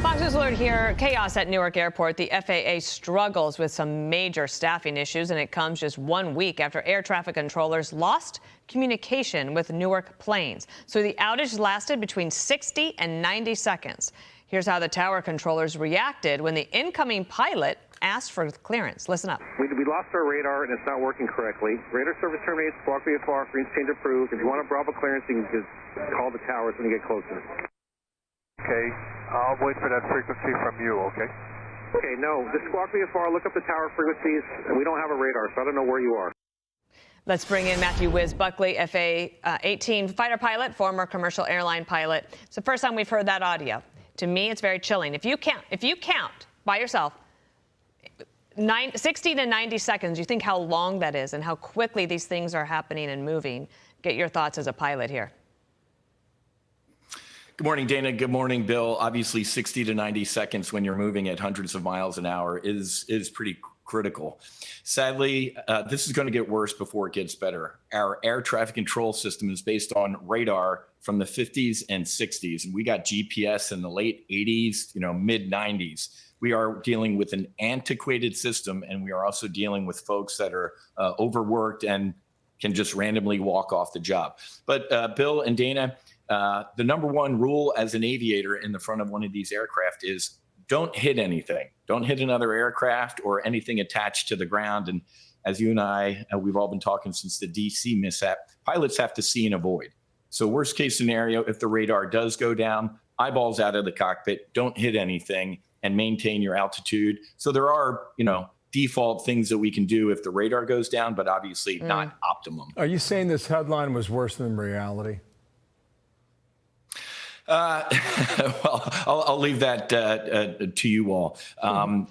Fox News Alert here. Chaos at Newark Airport. The FAA struggles with some major staffing issues, and it comes just 1 week after air traffic controllers lost communication with Newark planes. So the outage lasted between 60 and 90 seconds. Here's how the tower controllers reacted when the incoming pilot asked for clearance. Listen up. We lost our radar, and it's not working correctly. Radar service terminates. Squawk VFR, green change approved. If you want a Bravo clearance, you can just call the towers when you get closer. Okay, I'll wait for that frequency from you, okay? Okay, no, the Squawk VFR, look up the tower frequencies, and we don't have a radar, so I don't know where you are. Let's bring in Matthew Whiz Buckley, FA-18 fighter pilot, former commercial airline pilot. It's the first time we've heard that audio. To me, it's very chilling. If you count by yourself 60 to 90 seconds, you think how long that is and how quickly these things are happening and moving. Get your thoughts as a pilot here. Good morning, Dana. Good morning, Bill. Obviously, 60 to 90 seconds when you're moving at hundreds of miles an hour is pretty critical. Sadly, this is going to get worse before it gets better. Our air traffic control system is based on radar from the 50s and 60s, and we got GPS in the late 80s, mid 90s. We are dealing with an antiquated system, and we are also dealing with folks that are overworked and can just randomly walk off the job. But Bill and Dana, the number one rule as an aviator in the front of one of these aircraft is don't hit anything. Don't hit another aircraft or anything attached to the ground. And as you and I, we've all been talking since the DC mishap, pilots have to see and avoid. So worst case scenario, if the radar does go down, eyeballs out of the cockpit, don't hit anything and maintain your altitude. So there are, default things that we can do if the radar goes down, but obviously not optimum. Are you saying this headline was worse than reality? Well, I'll leave that to you all.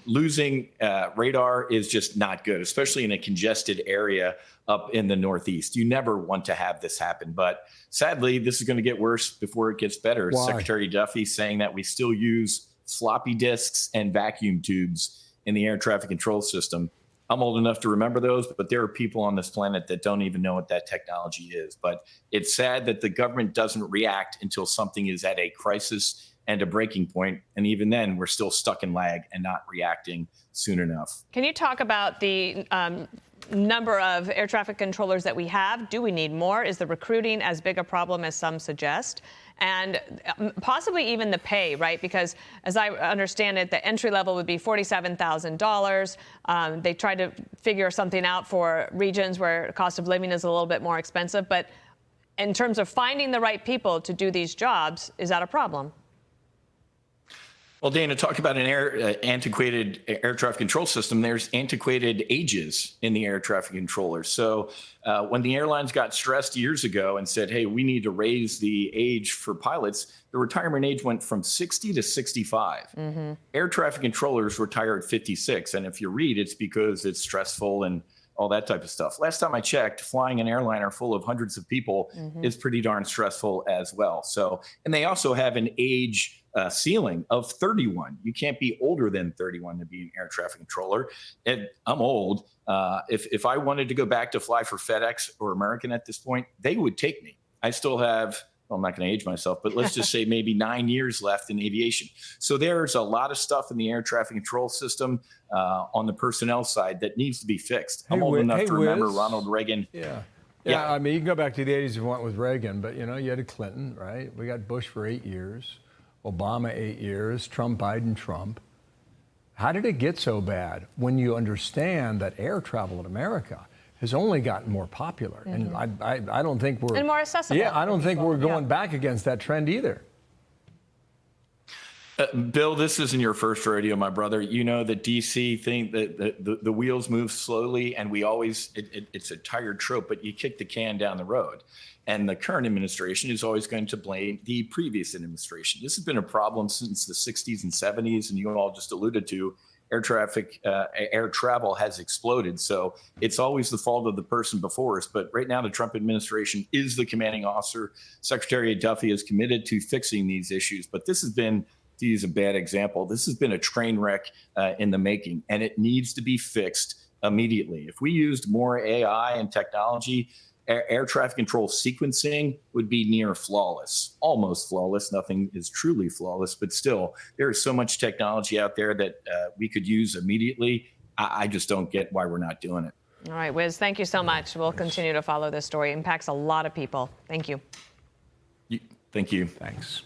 Losing radar is just not good, especially in a congested area up in the Northeast. You never want to have this happen, but sadly, this is going to get worse before it gets better. Why? Secretary Duffy saying that we still use floppy disks and vacuum tubes in the air traffic control system. I'm old enough to remember those, but there are people on this planet that don't even know what that technology is. But it's sad that the government doesn't react until something is at a crisis and a breaking point. And even then, we're still stuck in lag and not reacting soon enough. Can you talk about the number of air traffic controllers that we have? Do we need more? Is the recruiting as big a problem as some suggest? And possibly even the pay, right? Because as I understand it, the entry level would be $47,000. They tried to figure something out for regions where cost of living is a little bit more expensive. But in terms of finding the right people to do these jobs, is that a problem? Well, Dana, talk about an antiquated air traffic control system. There's antiquated ages in the air traffic controller. So when the airlines got stressed years ago and said, hey, we need to raise the age for pilots, the retirement age went from 60 to 65. Mm-hmm. Air traffic controllers retire at 56. And if you read, it's because it's stressful and all that type of stuff. Last time I checked, flying an airliner full of hundreds of people is pretty darn stressful as well. So, and they also have an age ceiling of 31. You can't be older than 31 to be an air traffic controller. And I'm old. If I wanted to go back to fly for FedEx or American at this point, they would take me. I still have, well, I'm not going to age myself, but let's just say maybe 9 years left in aviation. So there's a lot of stuff in the air traffic control system on the personnel side that needs to be fixed. I'm old enough to remember Ronald Reagan. Yeah, I mean, you can go back to the 80s if you want with Reagan, but, you had a Clinton, right? We got Bush for 8 years. Obama 8 years, Trump, Biden, Trump. How did it get so bad when you understand that air travel in America has only gotten more popular? Mm-hmm. And I don't think we're... And more accessible. Yeah, I don't think we're going back against that trend either. Bill, this isn't your first rodeo, my brother. You know the DC thing, that the wheels move slowly, and we always, it's a tired trope, but you kick the can down the road. And the current administration is always going to blame the previous administration. This has been a problem since the 60s and 70s, and you all just alluded to air travel has exploded. So it's always the fault of the person before us. But right now, the Trump administration is the commanding officer. Secretary Duffy is committed to fixing these issues. But this has been, to use a bad example, this has been a train wreck in the making, and it needs to be fixed immediately. If we used more AI and technology, Air traffic control sequencing would be near flawless, almost flawless. Nothing is truly flawless, but still, there is so much technology out there that we could use immediately. I just don't get why we're not doing it. All right, Whiz, thank you so much. We'll continue to follow this story. It impacts a lot of people. Thank you. Thank you. Thanks.